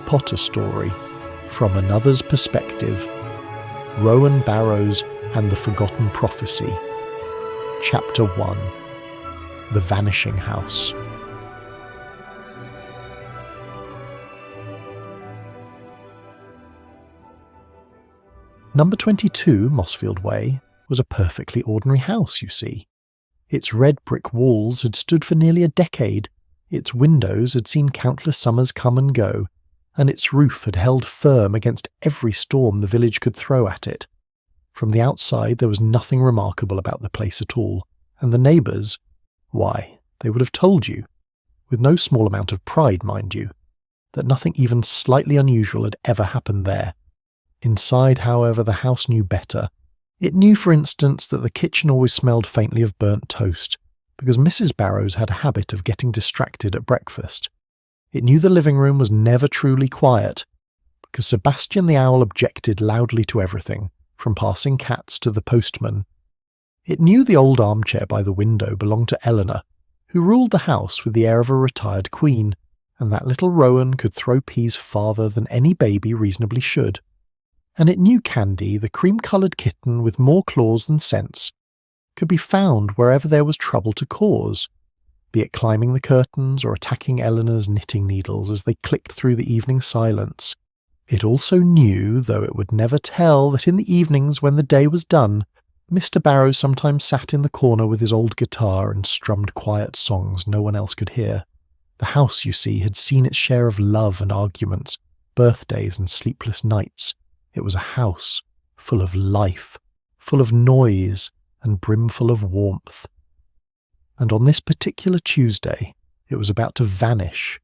Potter story, From Another's Perspective, Rowan Barrows and the Forgotten Prophecy. Chapter 1. The Vanishing House. Number 22 Mossfield Way was a perfectly ordinary house, you see. Its red brick walls had stood for nearly a decade, its windows had seen countless summers come and go, and its roof had held firm against every storm the village could throw at it. From the outside there was nothing remarkable about the place at all, and the neighbours, why, they would have told you, with no small amount of pride, mind you, that nothing even slightly unusual had ever happened there. Inside, however, the house knew better. It knew, for instance, that the kitchen always smelled faintly of burnt toast, because Mrs. Barrows had a habit of getting distracted at breakfast. It knew the living room was never truly quiet, because Sebastian the owl objected loudly to everything, from passing cats to the postman. It knew the old armchair by the window belonged to Eleanor, who ruled the house with the air of a retired queen, and that little Rowan could throw peas farther than any baby reasonably should. And it knew Candy, the cream-coloured kitten with more claws than sense, could be found wherever there was trouble to cause, be it climbing the curtains or attacking Eleanor's knitting needles as they clicked through the evening silence. It also knew, though it would never tell, that in the evenings when the day was done, Mr. Barrows sometimes sat in the corner with his old guitar and strummed quiet songs no one else could hear. The house, you see, had seen its share of love and arguments, birthdays and sleepless nights. It was a house full of life, full of noise, and brimful of warmth. And on this particular Tuesday, it was about to vanish.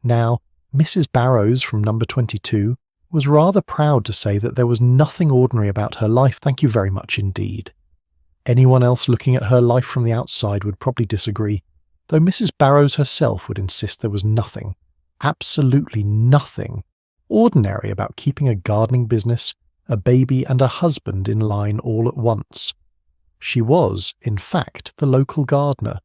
Now, Mrs. Barrows from number 22 was rather proud to say that there was nothing ordinary about her life, thank you very much indeed. Anyone else looking at her life from the outside would probably disagree, though Mrs. Barrows herself would insist there was nothing, absolutely nothing, ordinary about keeping a gardening business, a baby and a husband in line all at once. She was, in fact, the local gardener,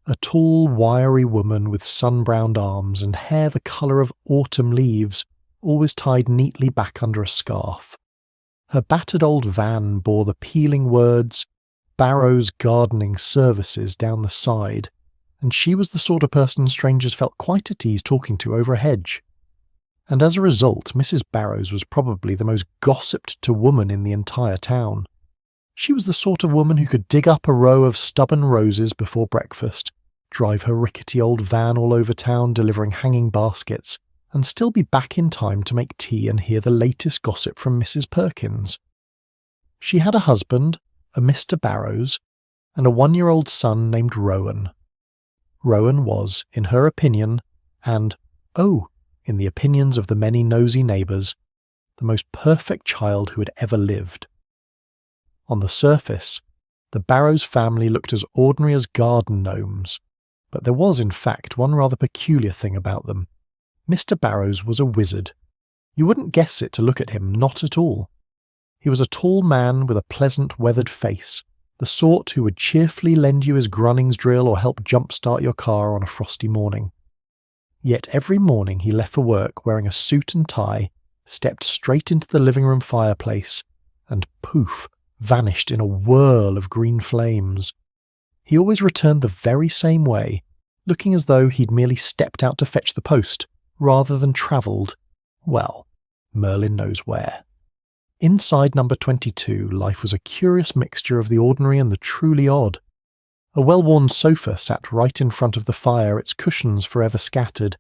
a tall, wiry woman with sun-browned arms and hair the colour of autumn leaves, always tied neatly back under a scarf. Her battered old van bore the peeling words, Barrows Gardening Services down the side, and she was the sort of person strangers felt quite at ease talking to over a hedge. And as a result, Mrs. Barrows was probably the most gossiped-to woman in the entire town. She was the sort of woman who could dig up a row of stubborn roses before breakfast, drive her rickety old van all over town delivering hanging baskets, and still be back in time to make tea and hear the latest gossip from Mrs. Perkins. She had a husband, a Mr. Barrows, and a 1-year-old son named Rowan. Rowan was, in her opinion, and, in the opinions of the many nosy neighbours, the most perfect child who had ever lived. On the surface, the Barrows family looked as ordinary as garden gnomes, but there was, in fact, one rather peculiar thing about them. Mr. Barrows was a wizard. You wouldn't guess it to look at him, not at all. He was a tall man with a pleasant, weathered face, the sort who would cheerfully lend you his Grunnings drill or help jump-start your car on a frosty morning. Yet every morning he left for work wearing a suit and tie, stepped straight into the living room fireplace, and poof, vanished in a whirl of green flames. He always returned the very same way, looking as though he'd merely stepped out to fetch the post, rather than travelled, well, Merlin knows where. Inside number 22, life was a curious mixture of the ordinary and the truly odd. A well-worn sofa sat right in front of the fire, its cushions forever scattered,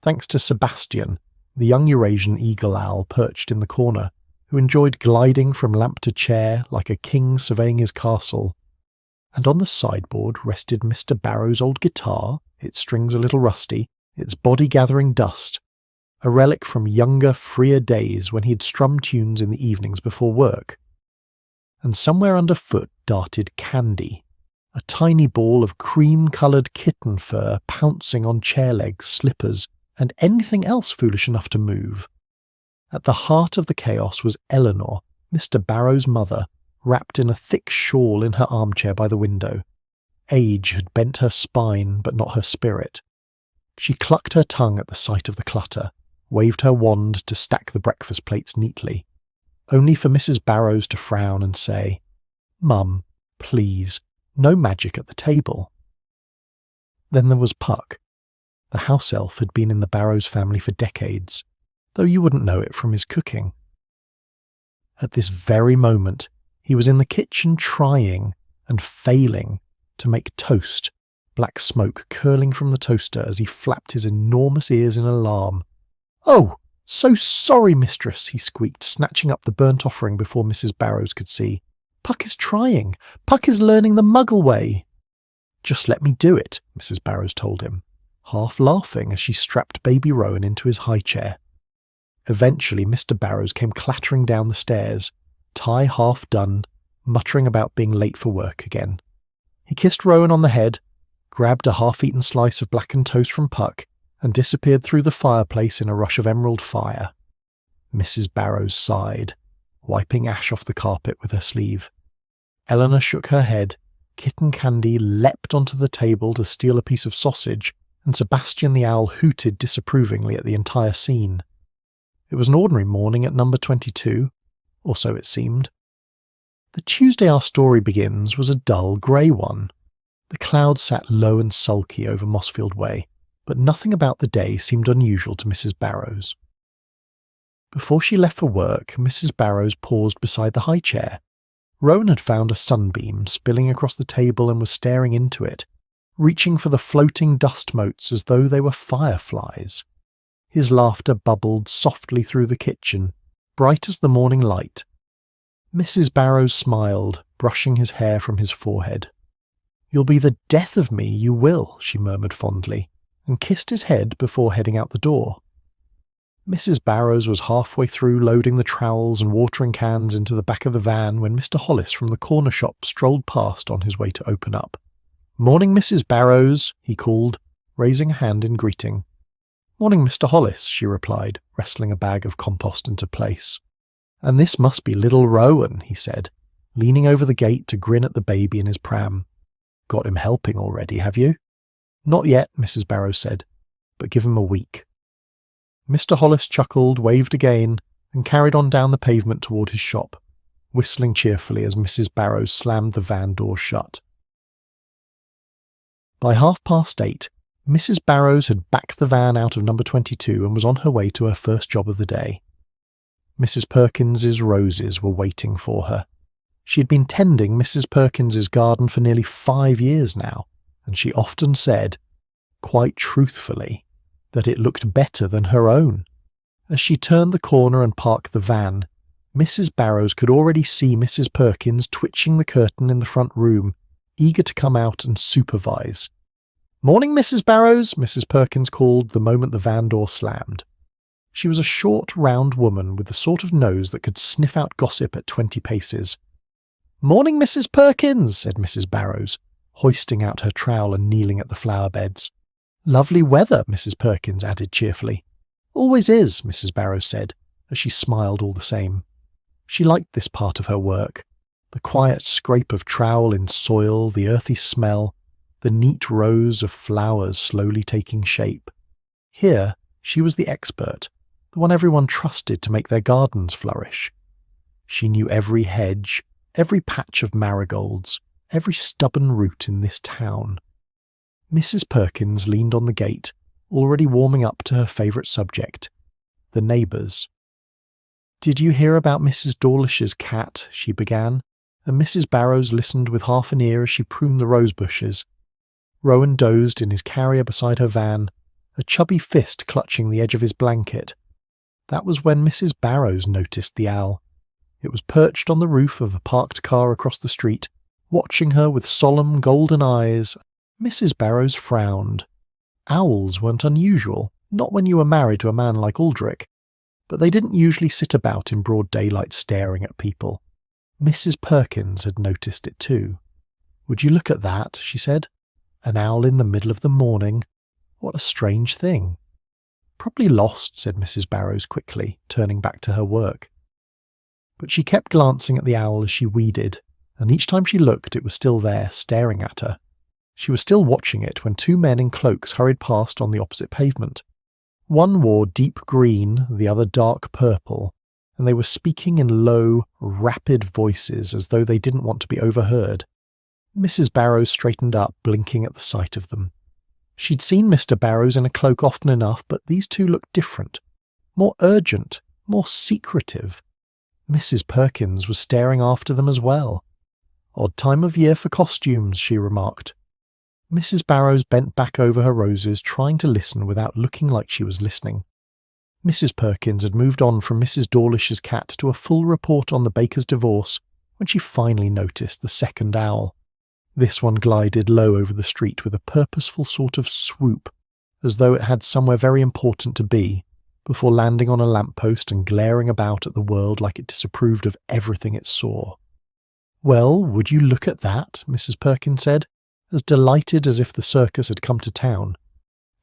thanks to Sebastian, the young Eurasian eagle owl perched in the corner, who enjoyed gliding from lamp to chair like a king surveying his castle. And on the sideboard rested Mr. Barrows' old guitar, its strings a little rusty, its body gathering dust, a relic from younger, freer days when he had strummed tunes in the evenings before work. And somewhere underfoot darted Candy, a tiny ball of cream-coloured kitten fur pouncing on chair legs, slippers, and anything else foolish enough to move. At the heart of the chaos was Eleanor, Mr. Barrows' mother, wrapped in a thick shawl in her armchair by the window. Age had bent her spine, but not her spirit. She clucked her tongue at the sight of the clutter, waved her wand to stack the breakfast plates neatly, only for Mrs. Barrows to frown and say, "Mum, please, no magic at the table." Then there was Puck. The house elf had been in the Barrows family for decades, though you wouldn't know it from his cooking. At this very moment, he was in the kitchen trying and failing to make toast, black smoke curling from the toaster as he flapped his enormous ears in alarm. "Oh, so sorry, mistress," he squeaked, snatching up the burnt offering before Mrs. Barrows could see. "Puck is trying. Puck is learning the Muggle way." "Just let me do it," Mrs. Barrows told him, half laughing as she strapped baby Rowan into his high chair. Eventually, Mr. Barrows came clattering down the stairs, tie half done, muttering about being late for work again. He kissed Rowan on the head, grabbed a half-eaten slice of blackened toast from Puck, and disappeared through the fireplace in a rush of emerald fire. Mrs. Barrows sighed, wiping ash off the carpet with her sleeve. Eleanor shook her head, Kitten Candy leapt onto the table to steal a piece of sausage, and Sebastian the Owl hooted disapprovingly at the entire scene. It was an ordinary morning at number 22, or so it seemed. The Tuesday our story begins was a dull grey one. The clouds sat low and sulky over Mossfield Way, but nothing about the day seemed unusual to Mrs. Barrows. Before she left for work, Mrs. Barrows paused beside the high chair. Rowan had found a sunbeam spilling across the table and was staring into it, reaching for the floating dust motes as though they were fireflies. His laughter bubbled softly through the kitchen, bright as the morning light. Mrs. Barrows smiled, brushing his hair from his forehead. "You'll be the death of me, you will," she murmured fondly, and kissed his head before heading out the door. Mrs. Barrows was halfway through loading the trowels and watering cans into the back of the van when Mr. Hollis from the corner shop strolled past on his way to open up. "Morning, Mrs. Barrows," he called, raising a hand in greeting. "Morning, Mr. Hollis," she replied, wrestling a bag of compost into place. "And this must be little Rowan," he said, leaning over the gate to grin at the baby in his pram. "Got him helping already, have you?" "Not yet," Mrs. Barrows said, "but give him a week." Mr. Hollis chuckled, waved again, and carried on down the pavement toward his shop, whistling cheerfully as Mrs. Barrows slammed the van door shut. By 8:30, Mrs. Barrows had backed the van out of number 22 and was on her way to her first job of the day. Mrs. Perkins's roses were waiting for her. She had been tending Mrs. Perkins's garden for nearly 5 years now, and she often said, quite truthfully, that it looked better than her own. As she turned the corner and parked the van, Mrs. Barrows could already see Mrs. Perkins twitching the curtain in the front room, eager to come out and supervise. "Morning, Mrs. Barrows," Mrs. Perkins called the moment the van door slammed. She was a short, round woman with the sort of nose that could sniff out gossip at 20 paces. "Morning, Mrs. Perkins," said Mrs. Barrows, hoisting out her trowel and kneeling at the flower beds. "Lovely weather," Mrs. Perkins added cheerfully. "Always is," Mrs. Barrows said, as she smiled all the same. She liked this part of her work, the quiet scrape of trowel in soil, the earthy smell, the neat rows of flowers slowly taking shape. Here, she was the expert, the one everyone trusted to make their gardens flourish. She knew every hedge, every patch of marigolds, every stubborn root in this town. Mrs. Perkins leaned on the gate, already warming up to her favourite subject, the neighbours. "Did you hear about Mrs. Dawlish's cat?" she began, and Mrs. Barrows listened with half an ear as she pruned the rose bushes. Rowan dozed in his carrier beside her van, a chubby fist clutching the edge of his blanket. That was when Mrs. Barrows noticed the owl. It was perched on the roof of a parked car across the street, watching her with solemn golden eyes. Mrs. Barrows frowned. Owls weren't unusual, not when you were married to a man like Aldrich, but they didn't usually sit about in broad daylight staring at people. Mrs. Perkins had noticed it too. "Would you look at that?" she said. "An owl in the middle of the morning. What a strange thing." "Probably lost," said Mrs. Barrows quickly, turning back to her work. But she kept glancing at the owl as she weeded, and each time she looked it was still there, staring at her. She was still watching it when 2 men in cloaks hurried past on the opposite pavement. One wore deep green, the other dark purple, and they were speaking in low, rapid voices as though they didn't want to be overheard. Mrs. Barrows straightened up, blinking at the sight of them. She'd seen Mr. Barrows in a cloak often enough, but these two looked different, more urgent, more secretive. Mrs. Perkins was staring after them as well. "Odd time of year for costumes," she remarked. Mrs. Barrows bent back over her roses, trying to listen without looking like she was listening. Mrs. Perkins had moved on from Mrs. Dawlish's cat to a full report on the baker's divorce when she finally noticed the second owl. This one glided low over the street with a purposeful sort of swoop, as though it had somewhere very important to be, before landing on a lamppost and glaring about at the world like it disapproved of everything it saw. "Well, would you look at that?" Mrs. Perkins said, as delighted as if the circus had come to town.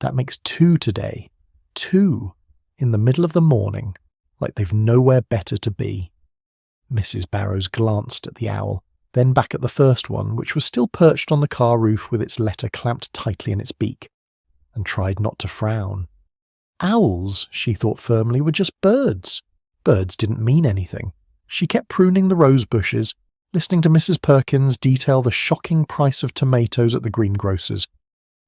"That makes 2 today. 2, in the middle of the morning, like they've nowhere better to be." Mrs. Barrows glanced at the owl, then back at the first one, which was still perched on the car roof with its letter clamped tightly in its beak, and tried not to frown. Owls, she thought firmly, were just birds. Birds didn't mean anything. She kept pruning the rose bushes, listening to Mrs. Perkins detail the shocking price of tomatoes at the greengrocer's,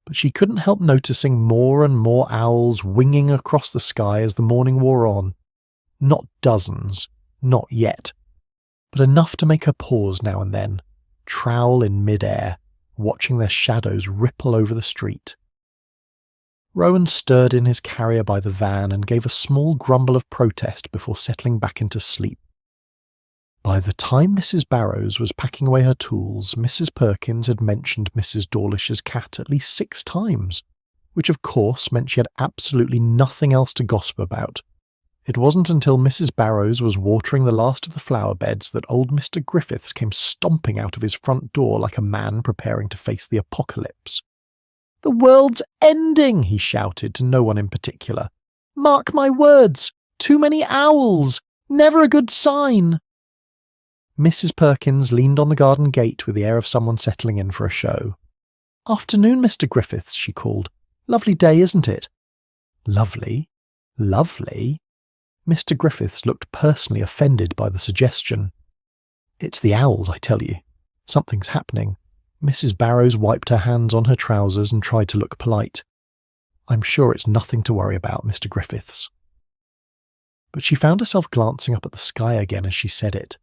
but she couldn't help noticing more and more owls winging across the sky as the morning wore on. Not dozens, not yet, but enough to make her pause now and then, trowel in mid-air, watching their shadows ripple over the street. Rowan stirred in his carrier by the van and gave a small grumble of protest before settling back into sleep. By the time Mrs. Barrows was packing away her tools, Mrs. Perkins had mentioned Mrs. Dawlish's cat at least 6 times, which of course meant she had absolutely nothing else to gossip about. It wasn't until Mrs. Barrows was watering the last of the flower beds that old Mr. Griffiths came stomping out of his front door like a man preparing to face the apocalypse. "The world's ending," he shouted to no one in particular. "Mark my words, too many owls, never a good sign." Mrs. Perkins leaned on the garden gate with the air of someone settling in for a show. "Afternoon, Mr. Griffiths," she called. "Lovely day, isn't it?" "Lovely? Lovely?" Mr. Griffiths looked personally offended by the suggestion. "It's the owls, I tell you. Something's happening." Mrs. Barrows wiped her hands on her trousers and tried to look polite. "I'm sure it's nothing to worry about, Mr. Griffiths." But she found herself glancing up at the sky again as she said it.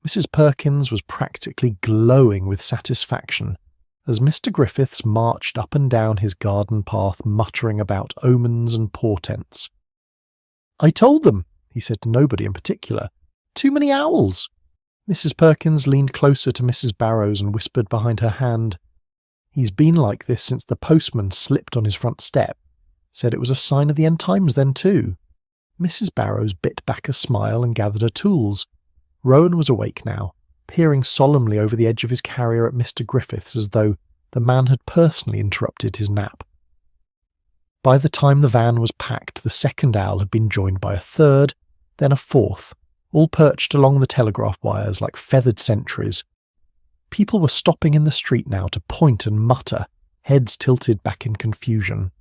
Mrs. Perkins was practically glowing with satisfaction as Mr. Griffiths marched up and down his garden path muttering about omens and portents. "I told them," he said to nobody in particular. "Too many owls." Mrs. Perkins leaned closer to Mrs. Barrows and whispered behind her hand, "He's been like this since the postman slipped on his front step. Said it was a sign of the end times then too." Mrs. Barrows bit back a smile and gathered her tools. Rowan was awake now, peering solemnly over the edge of his carrier at Mr. Griffiths as though the man had personally interrupted his nap. By the time the van was packed, the second owl had been joined by a third, then a fourth, all perched along the telegraph wires like feathered sentries. People were stopping in the street now to point and mutter, heads tilted back in confusion.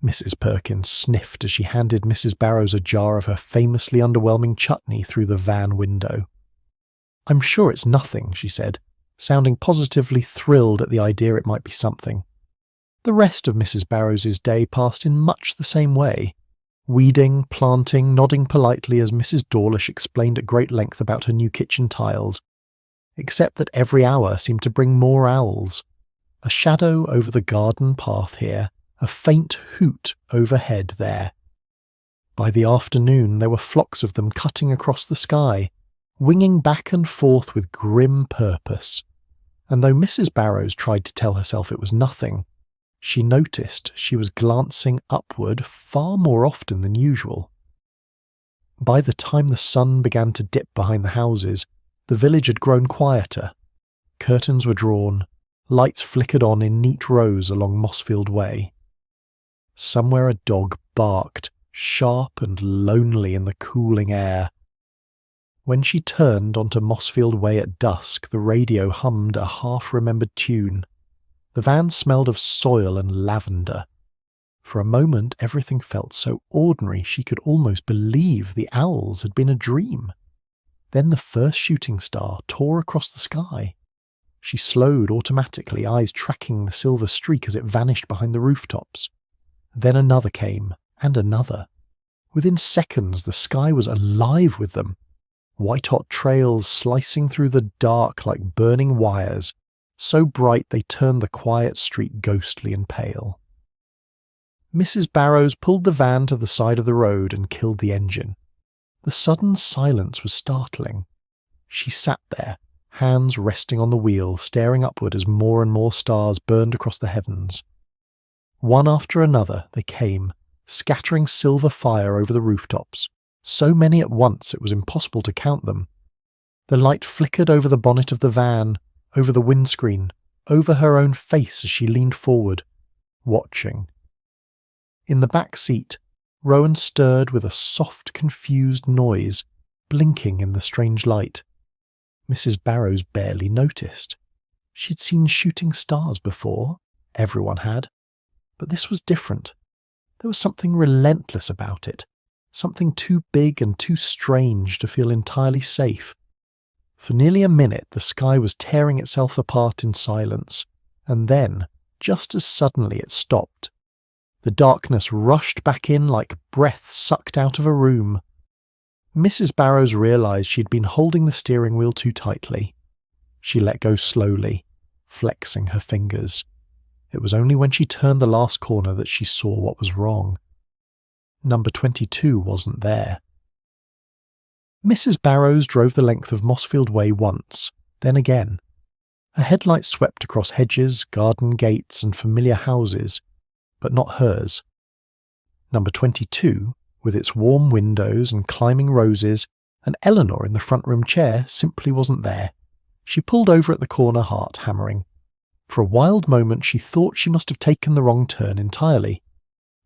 Mrs. Perkins sniffed as she handed Mrs. Barrows a jar of her famously underwhelming chutney through the van window. "I'm sure it's nothing," she said, sounding positively thrilled at the idea it might be something. The rest of Mrs. Barrows's day passed in much the same way, weeding, planting, nodding politely as Mrs. Dawlish explained at great length about her new kitchen tiles, except that every hour seemed to bring more owls. A shadow over the garden path here, a faint hoot overhead there. By the afternoon there were flocks of them cutting across the sky, winging back and forth with grim purpose, and though Mrs. Barrows tried to tell herself it was nothing, she noticed she was glancing upward far more often than usual. By the time the sun began to dip behind the houses, the village had grown quieter. Curtains were drawn, lights flickered on in neat rows along Mossfield Way. Somewhere a dog barked, sharp and lonely in the cooling air. When she turned onto Mossfield Way at dusk, the radio hummed a half-remembered tune. The van smelled of soil and lavender. For a moment, everything felt so ordinary she could almost believe the owls had been a dream. Then the first shooting star tore across the sky. She slowed automatically, eyes tracking the silver streak as it vanished behind the rooftops. Then another came, and another. Within seconds, the sky was alive with them. White-hot trails slicing through the dark like burning wires, so bright they turned the quiet street ghostly and pale. Mrs. Barrows pulled the van to the side of the road and killed the engine. The sudden silence was startling. She sat there, hands resting on the wheel, staring upward as more and more stars burned across the heavens. One after another they came, scattering silver fire over the rooftops, so many at once it was impossible to count them. The light flickered over the bonnet of the van, over the windscreen, over her own face as she leaned forward, watching. In the back seat, Rowan stirred with a soft, confused noise, blinking in the strange light. Mrs. Barrows barely noticed. She'd seen shooting stars before, everyone had, but this was different. There was something relentless about it, something too big and too strange to feel entirely safe. For nearly a minute the sky was tearing itself apart in silence, and then, just as suddenly, it stopped. The darkness rushed back in like breath sucked out of a room. Mrs. Barrows realised she'd been holding the steering wheel too tightly. She let go slowly, flexing her fingers. It was only when she turned the last corner that she saw what was wrong. Number 22 wasn't there. Mrs. Barrows drove the length of Mossfield Way once, then again. Her headlights swept across hedges, garden gates and familiar houses, but not hers. Number 22, with its warm windows and climbing roses, and Eleanor in the front room chair, simply wasn't there. She pulled over at the corner, heart hammering. For a wild moment she thought she must have taken the wrong turn entirely.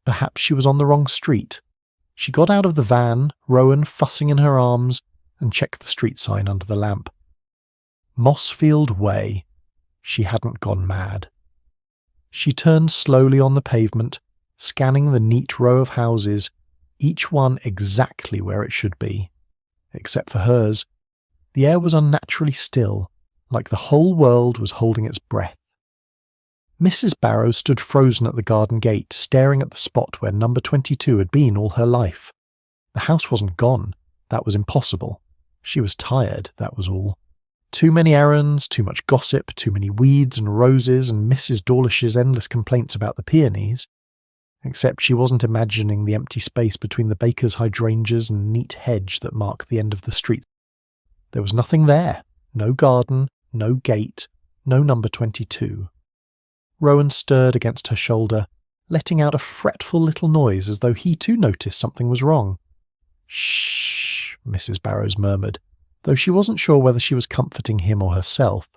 Perhaps she was on the wrong street. She got out of the van, Rowan fussing in her arms, and checked the street sign under the lamp. Mossfield Way. She hadn't gone mad. She turned slowly on the pavement, scanning the neat row of houses, each one exactly where it should be. Except for hers. The air was unnaturally still, like the whole world was holding its breath. Mrs. Barrows stood frozen at the garden gate, staring at the spot where number 22 had been all her life. The house wasn't gone. That was impossible. She was tired, that was all. Too many errands, too much gossip, too many weeds and roses, and Mrs. Dawlish's endless complaints about the peonies. Except she wasn't imagining the empty space between the baker's hydrangeas and neat hedge that marked the end of the street. There was nothing there. No garden, no gate, no number 22. Rowan stirred against her shoulder, letting out a fretful little noise as though he too noticed something was wrong. "Shh," Mrs. Barrows murmured, though she wasn't sure whether she was comforting him or herself.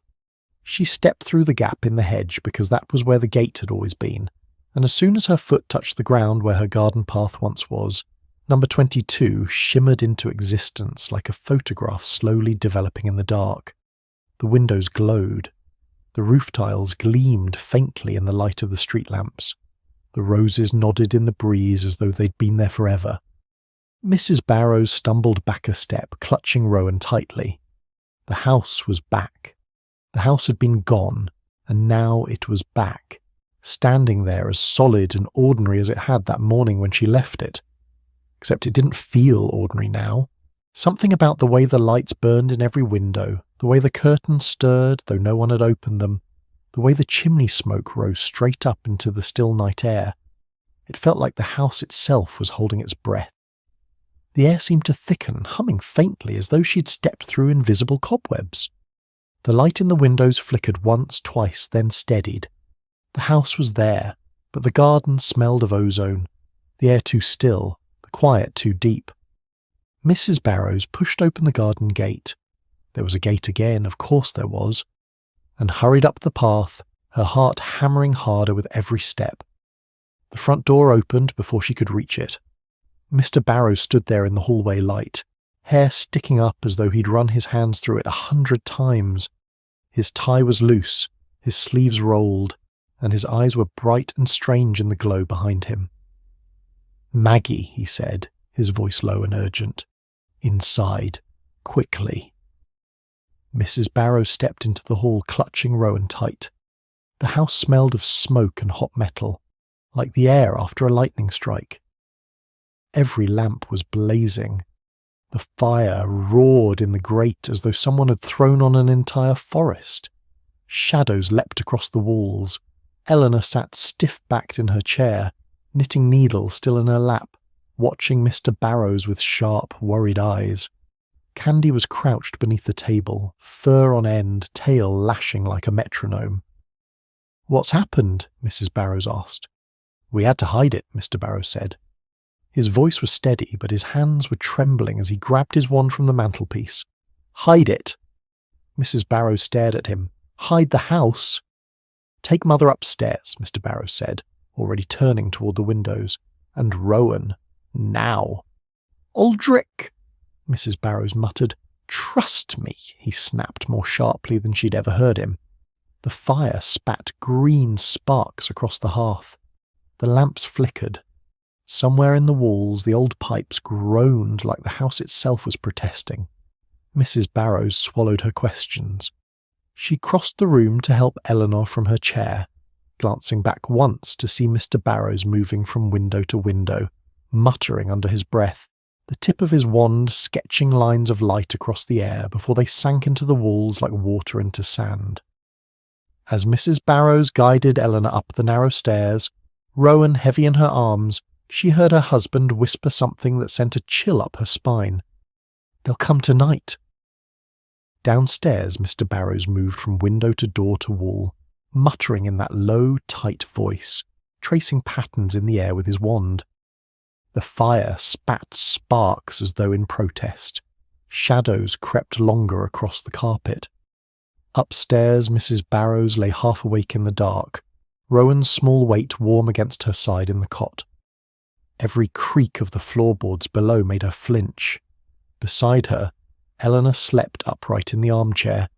She stepped through the gap in the hedge because that was where the gate had always been, and as soon as her foot touched the ground where her garden path once was, number 22 shimmered into existence like a photograph slowly developing in the dark. The windows glowed. The roof tiles gleamed faintly in the light of the street lamps. The roses nodded in the breeze as though they'd been there forever. Mrs. Barrows stumbled back a step, clutching Rowan tightly. The house was back. The house had been gone, and now it was back, standing there as solid and ordinary as it had that morning when she left it. Except it didn't feel ordinary now. Something about the way the lights burned in every window, the way the curtains stirred, though no one had opened them, the way the chimney smoke rose straight up into the still night air. It felt like the house itself was holding its breath. The air seemed to thicken, humming faintly as though she'd stepped through invisible cobwebs. The light in the windows flickered once, twice, then steadied. The house was there, but the garden smelled of ozone, the air too still, the quiet too deep. Mrs. Barrows pushed open the garden gate. There was a gate again, of course there was, and hurried up the path, her heart hammering harder with every step. The front door opened before she could reach it. Mr. Barrows stood there in the hallway light, hair sticking up as though he'd run his hands through it 100 times. His tie was loose, his sleeves rolled, and his eyes were bright and strange in the glow behind him. "Maggie," he said, his voice low and urgent. "Inside. Quickly." Mrs. Barrows stepped into the hall, clutching Rowan tight. The house smelled of smoke and hot metal, like the air after a lightning strike. Every lamp was blazing. The fire roared in the grate as though someone had thrown on an entire forest. Shadows leapt across the walls. Eleanor sat stiff-backed in her chair, knitting needles still in her lap, watching Mr. Barrows with sharp, worried eyes. Candy was crouched beneath the table, fur on end, tail lashing like a metronome. "What's happened?" Mrs. Barrows asked. "We had to hide it," Mr. Barrows said. His voice was steady, but his hands were trembling as he grabbed his wand from the mantelpiece. "Hide it!" Mrs. Barrows stared at him. "Hide the house?" "Take Mother upstairs," Mr. Barrows said, already turning toward the windows. "And Rowan. Now." "Aldrich!" Mrs. Barrows muttered. "Trust me," he snapped more sharply than she'd ever heard him. The fire spat green sparks across the hearth. The lamps flickered. Somewhere in the walls the old pipes groaned like the house itself was protesting. Mrs. Barrows swallowed her questions. She crossed the room to help Eleanor from her chair, glancing back once to see Mr. Barrows moving from window to window, muttering under his breath, the tip of his wand sketching lines of light across the air before they sank into the walls like water into sand. As Mrs. Barrows guided Eleanor up the narrow stairs, Rowan heavy in her arms, she heard her husband whisper something that sent a chill up her spine. "They'll come tonight." Downstairs, Mr. Barrows moved from window to wall, muttering in that low, tight voice, tracing patterns in the air with his wand. The fire spat sparks as though in protest. Shadows crept longer across the carpet. Upstairs, Mrs. Barrows lay half awake in the dark, Rowan's small weight warm against her side in the cot. Every creak of the floorboards below made her flinch. Beside her, Eleanor slept upright in the armchair,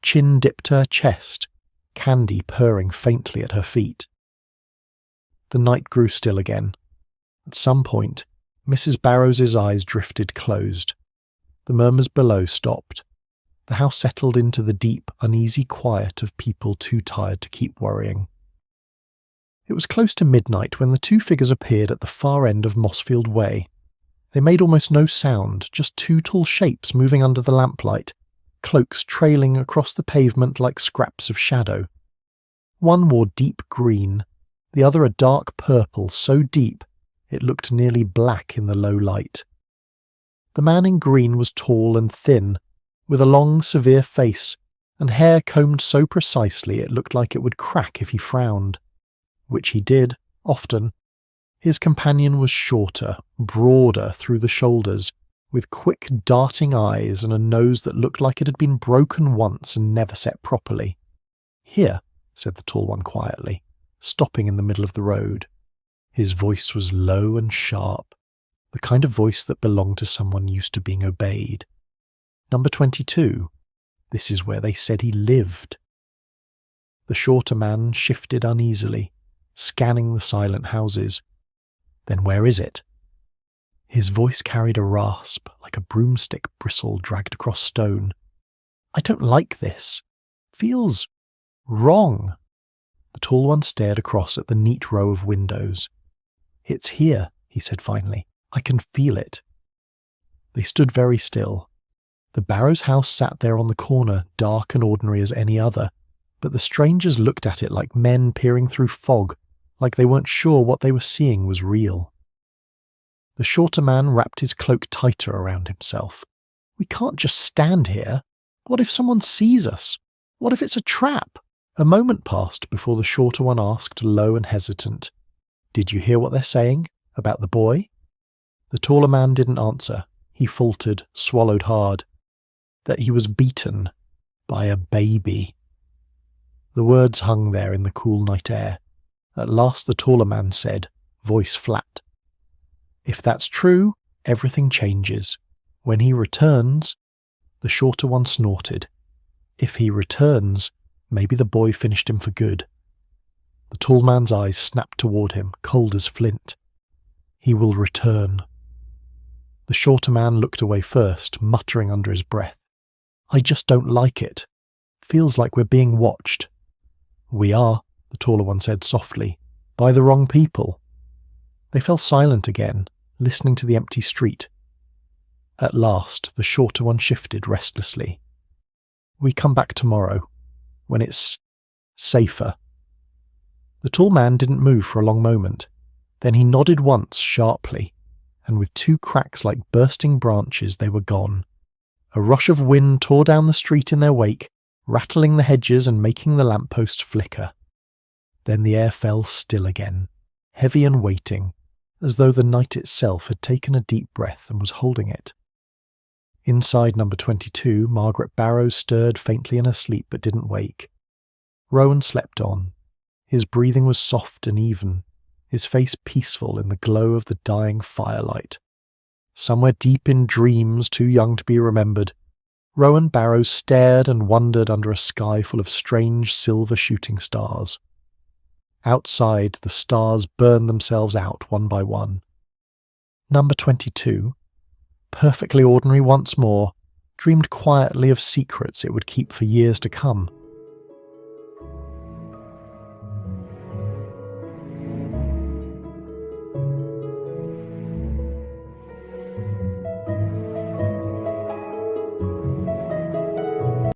chin dipped to her chest, Candy purring faintly at her feet. The night grew still again. At some point, Mrs. Barrows's eyes drifted closed. The murmurs below stopped. The house settled into the deep, uneasy quiet of people too tired to keep worrying. It was close to midnight when the two figures appeared at the far end of Mossfield Way. They made almost no sound, just two tall shapes moving under the lamplight, cloaks trailing across the pavement like scraps of shadow. One wore deep green, the other a dark purple so deep it looked nearly black in the low light. The man in green was tall and thin, with a long, severe face, and hair combed so precisely it looked like it would crack if he frowned. Which he did, often. His companion was shorter, broader through the shoulders, with quick, darting eyes and a nose that looked like it had been broken once and never set properly. "Here," said the tall one quietly, stopping in the middle of the road. His voice was low and sharp, the kind of voice that belonged to someone used to being obeyed. "Number 22. This is where they said he lived." The shorter man shifted uneasily, scanning the silent houses. "Then where is it?" His voice carried a rasp, like a broomstick bristle dragged across stone. "I don't like this. Feels wrong." The tall one stared across at the neat row of windows. "It's here," he said finally. "I can feel it." They stood very still. The Barrows house sat there on the corner, dark and ordinary as any other, but the strangers looked at it like men peering through fog, like they weren't sure what they were seeing was real. The shorter man wrapped his cloak tighter around himself. "We can't just stand here. What if someone sees us? What if it's a trap?" A moment passed before the shorter one asked, low and hesitant, "Did you hear what they're saying? About the boy?" The taller man didn't answer. He faltered, swallowed hard. That he was beaten by a baby. The words hung there in the cool night air. At last the taller man said, voice flat, "If that's true, everything changes. When he returns..." The shorter one snorted. "If he returns, maybe the boy finished him for good." The tall man's eyes snapped toward him, cold as flint. He will return. The shorter man looked away first, muttering under his breath. I just don't like it. Feels like we're being watched. We are, the taller one said softly, by the wrong people. They fell silent again, listening to the empty street. At last, the shorter one shifted restlessly. We come back tomorrow, when it's safer. The tall man didn't move for a long moment. Then he nodded once sharply, and with two cracks like bursting branches they were gone. A rush of wind tore down the street in their wake, rattling the hedges and making the lampposts flicker. Then the air fell still again, heavy and waiting, as though the night itself had taken a deep breath and was holding it. Inside number 22, Margaret Barrows stirred faintly in her sleep but didn't wake. Rowan slept on. His breathing was soft and even, his face peaceful in the glow of the dying firelight. Somewhere deep in dreams too young to be remembered, Rowan Barrows stared and wondered under a sky full of strange silver shooting stars. Outside, the stars burned themselves out one by one. Number 22, perfectly ordinary once more, dreamed quietly of secrets it would keep for years to come.